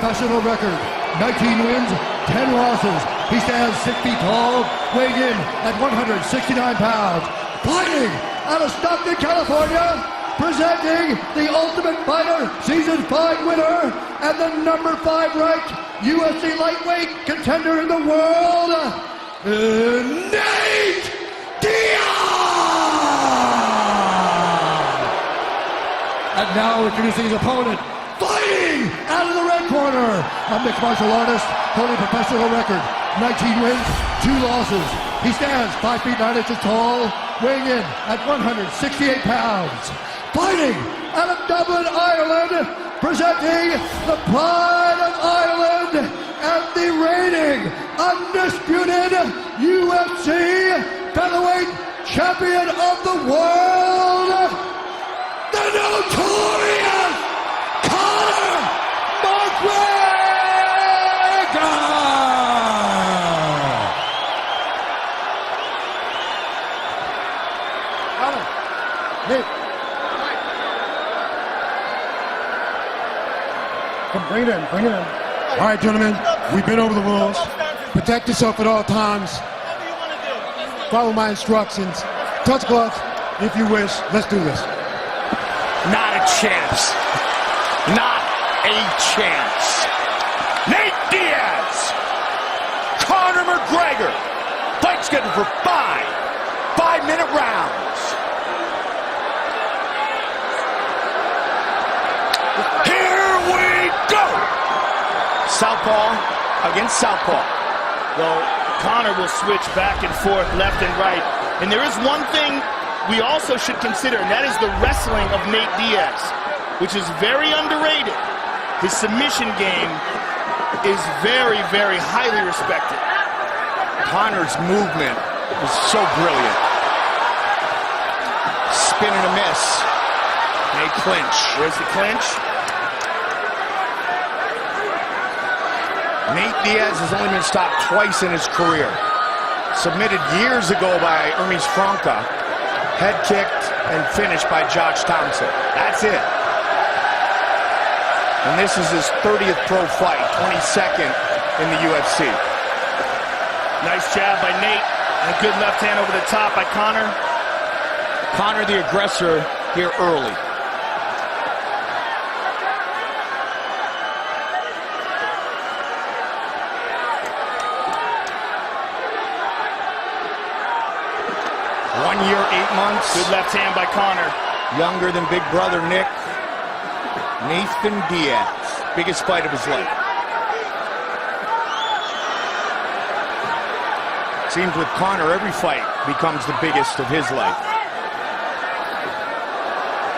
professional record. 19 wins, 10 losses. He stands 6 feet tall, weighing in at 169 pounds. Fighting out of Stockton, California, presenting the Ultimate Fighter Season 5 winner and the number 5 ranked UFC lightweight contender in the world, Néйт Dias! And now introducing his opponent, fighting out of the red corner, a mixed martial artist holding a professional record, 19 wins, 2 losses. He stands 5 feet 9 inches tall, weighing in at 168 pounds. Fighting out of Dublin, Ireland, presenting the pride of Ireland and the reigning, undisputed UFC featherweight champion of the world, the notorious Conor МакГрегor! Néйt. Bring it in, bring it in. All right, gentlemen, we've been over the rules. Protect yourself at all times. Follow my instructions. Touch gloves if you wish. Let's do this. Not a chance. Not a chance. Néйt Dias. Conor McGregor. Fight scheduled for 5-minute rounds. Here we go. Southpaw against southpaw. Well, Conor will switch back and forth, left and right. And there is one thing we also should consider, and that is the wrestling of Néйt Dias, which is very underrated. His submission game is very, very highly respected. Conor's movement is so brilliant. Spin and a miss. And a clinch. Where's the clinch? Néйt Dias has only been stopped twice in his career. Submitted years ago by Hermes Franca. Head kicked and finished by Josh Thompson. That's it. And this is his 30th pro fight, 22nd in the UFC. Nice jab by Néйt, and a good left hand over the top by Conor. Conor the aggressor here early. One year, 8 months. Good left hand by Conor. Younger than big brother Nick. Nathan Diaz. Biggest fight of his life. Seems with Conor, every fight becomes the biggest of his life.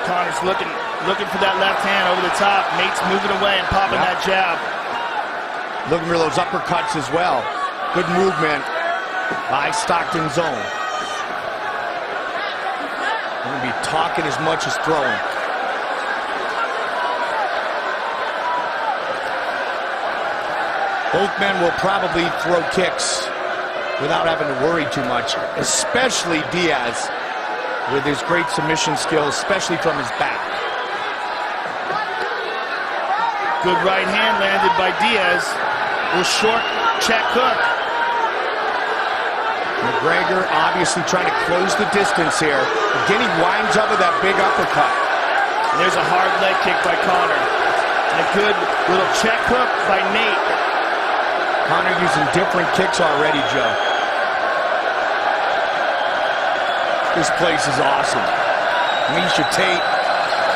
Conor's looking for that left hand over the top. Néyt's moving away and popping that jab. Looking for those uppercuts as well. Good movement by Stockton's zone. Going to be talking as much as throwing. Both men will probably throw kicks without having to worry too much, especially Diaz with his great submission skills, especially from his back. Good right hand landed by Diaz. A short check hook. McGregor obviously trying to close the distance here. Again, he winds up with that big uppercut. And there's a hard leg kick by Conor. And a good little check hook by Néyt. Conor using different kicks already, Joe. This place is awesome. Misha Tate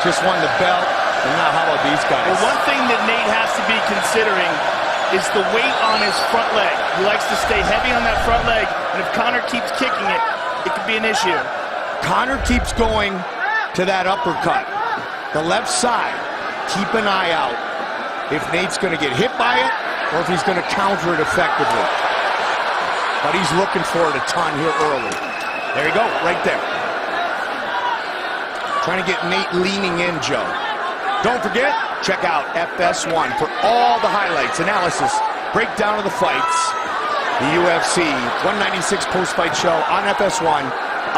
just won the belt. And now how about these guys? Well, one thing that Néyt has to be considering is the weight on his front leg. He likes to stay heavy on that front leg, and if Conor keeps kicking it, it could be an issue. Conor keeps going to that uppercut. The left side, keep an eye out if Nate's going to get hit by it or if he's going to counter it effectively. But he's looking for it a ton here early. There you go, right there. Trying to get Néyt leaning in, Joe. Don't forget, check out FS1 for all the highlights, analysis, breakdown of the fights. The UFC 196 post-fight show on FS1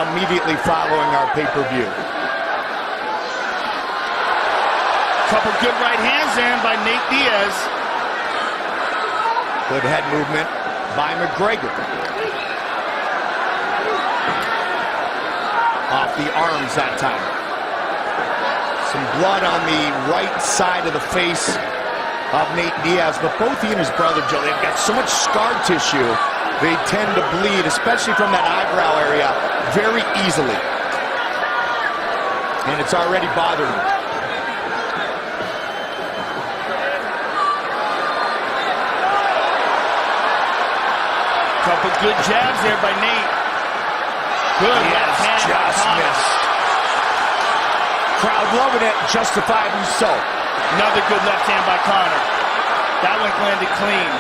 immediately following our pay-per-view. Couple good right hands in by Néyt Diaz. Good head movement by McGregor. Off the arms that time. Some blood on the right side of the face of Nate Diaz, but both he and his brother, Joe, they've got so much scar tissue, they tend to bleed, especially from that eyebrow area, very easily. And it's already bothering them. Couple good jabs there by Nate. Good left hand. Just missed. Crowd loving it, justifiably so. Another good left hand by Conor. That one landed clean.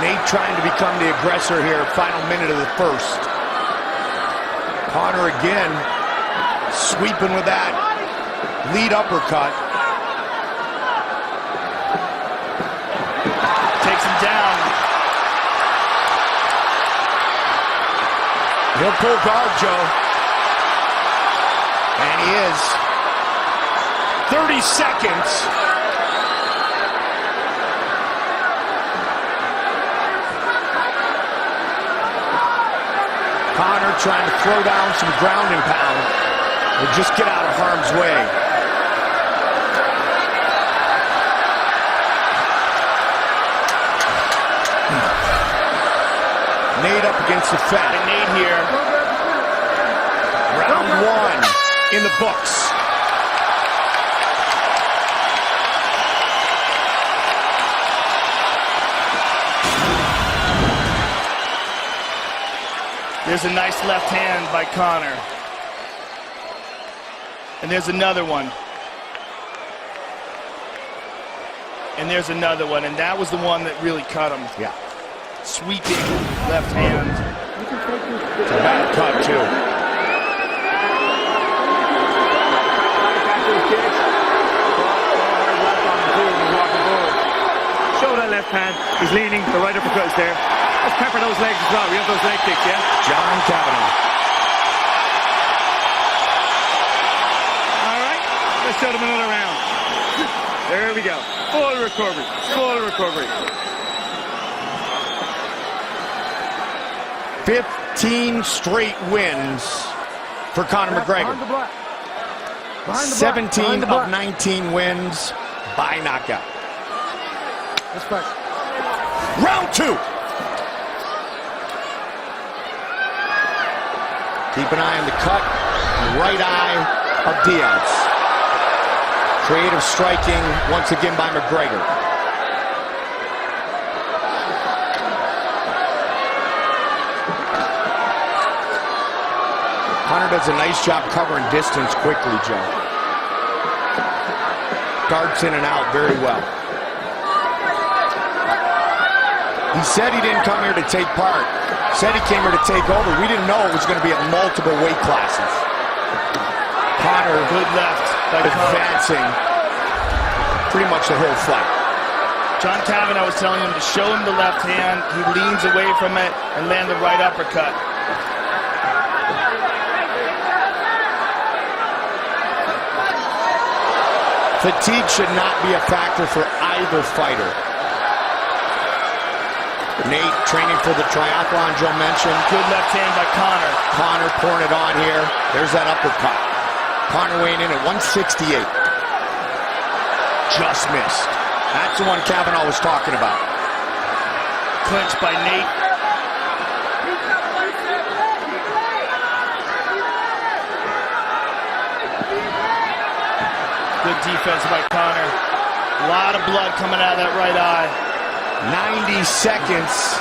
Nate trying to become the aggressor here, final minute of the first. Conor again, sweeping with that lead uppercut. Takes him down. He'll pull guard, Joe. And he is. 30 seconds. Conor trying to throw down some ground and pound. Or just get out of harm's way. Nate up against the fence. And Nate here. Round one in the books. There's a nice left hand by Conor. And there's another one. And there's another one. And that was the one that really cut him. Yeah. Sweeping left hand. It's a bad cut, too. Show that left hand. He's leaning. The right uppercut is there. Let's pepper those legs as well. We have those leg kicks, yeah? John Kavanaugh. All right. Let's show them another round. There we go. Full recovery. Full recovery. 15 straight wins for Conor McGregor. 17 of 19 wins by knockout. Respect. Round two. Keep an eye on the cut, right eye of Diaz. Creative striking once again by McGregor. Conor does a nice job covering distance quickly, Joe. Darts in and out very well. He said he didn't come here to take part. Said he came here to take over. We didn't know it was going to be at multiple weight classes. Conor, Good left by advancing pretty much the whole fight. John Kavanaugh was telling him to show him the left hand. He leans away from it and land the right uppercut. Fatigue should not be a factor for either fighter. Nate training for the triathlon Joe mentioned. Good left hand by Conor. Conor pouring it on here. There's that uppercut. Conor weighing in at 168. Just missed. That's the one Kavanaugh was talking about. Clinch by Nate. Good defense by Conor. A lot of blood coming out of that right eye. 90 seconds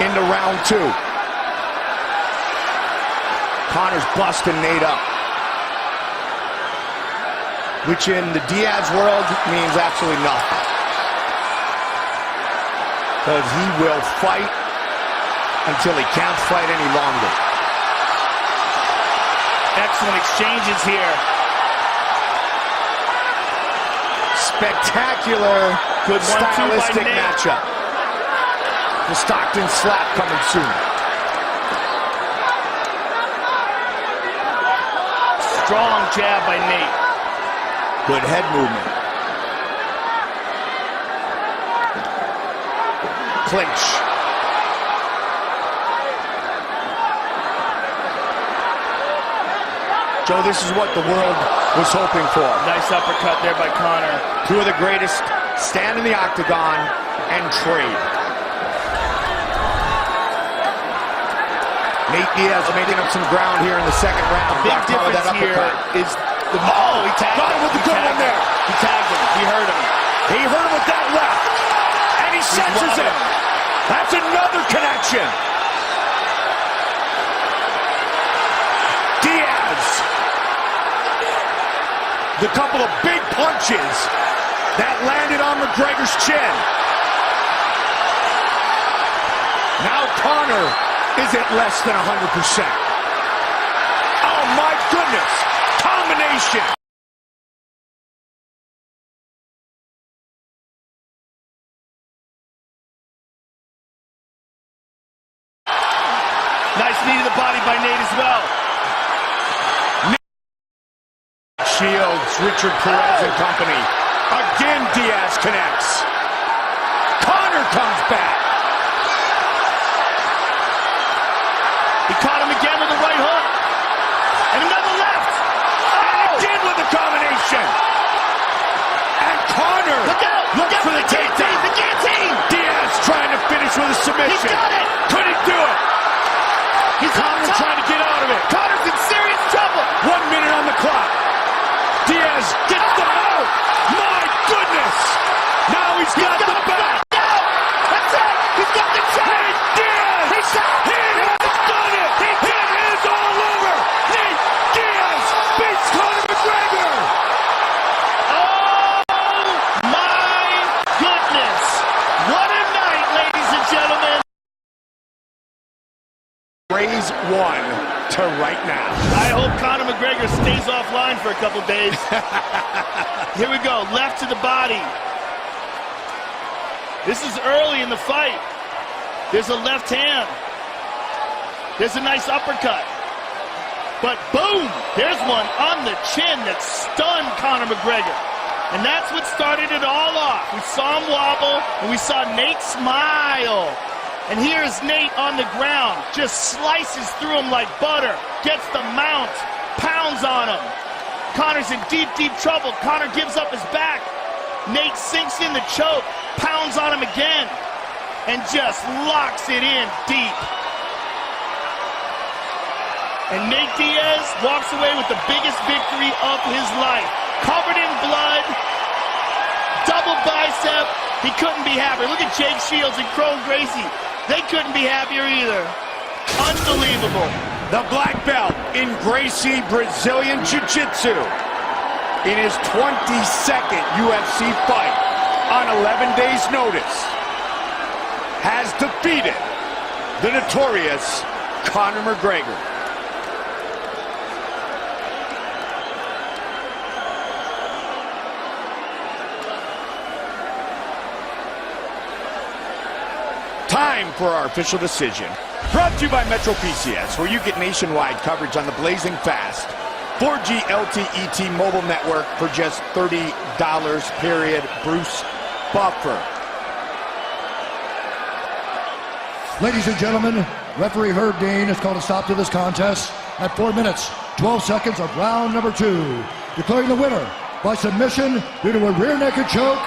into round two. Conor's busting Nate up. Which in the Diaz world means absolutely nothing. Because he will fight until he can't fight any longer. Excellent exchanges here. Spectacular, Good 1-2 by stylistic Nate. matchup. The Stockton slap coming soon. Strong jab by Nate. Good head movement. clinch. Joe, this is what the world was hoping for. Nice uppercut there by Conor. Two of the greatest stand in the octagon and trade. Nate Diaz making up some ground here in the second round. Big difference here is the... Oh, he tagged got him with the good one there. He tagged him. He hurt him. He hurt him with that left. And he senses it. That's another connection. Diaz. The couple of big punches that landed on McGregor's chin. Now Conor is at less than 100%. Oh my goodness. Combination. Nice knee to the body by Nate as well. Shields, Richard Perez and company. Again, Diaz connects. Conor comes back. He caught him again with a right hook. And another left. And again with the combination. And Conor looks for the takedown. The guillotine. Diaz trying to finish with a submission. He's got it. Couldn't do it. Conor trying to get out of it. Conor's in serious trouble. 1 minute on the clock. Diaz gets the out. My goodness. Now he's got the back. That's it. He's got the check. Nate Diaz. He's got it. He has done it. It is all over. Nate Diaz beats Conor McGregor. Oh my goodness. What a night, ladies and gentlemen. Raise one to right now. I hope Conor McGregor stays offline for a couple days. Here we go, left to the body. This is early in the fight. There's a left hand. There's a nice uppercut. But boom, there's one on the chin that stunned Conor McGregor. And that's what started it all off. We saw him wobble, and we saw Nate smile. And here's Nate on the ground, just slices through him like butter, gets the mount, pounds on him. Conor's in deep, deep trouble. Conor gives up his back. Nate sinks in the choke, pounds on him again, and just locks it in deep. And Nate Diaz walks away with the biggest victory of his life. Covered in blood, double bicep. He couldn't be happier. Look at Jake Shields and Crow Gracie. They couldn't be happier either. Unbelievable. The black belt in Gracie Brazilian Jiu-Jitsu in his 22nd UFC fight on 11 days' notice has defeated the notorious Conor McGregor. Time for our official decision. Brought to you by Metro PCS, where you get nationwide coverage on the blazing fast 4G LTE T-Mobile network for just $30, period. Bruce Buffer. Ladies and gentlemen, referee Herb Dean has called a stop to this contest at 4 minutes, 12 seconds of round number 2. Declaring the winner by submission due to a rear naked choke,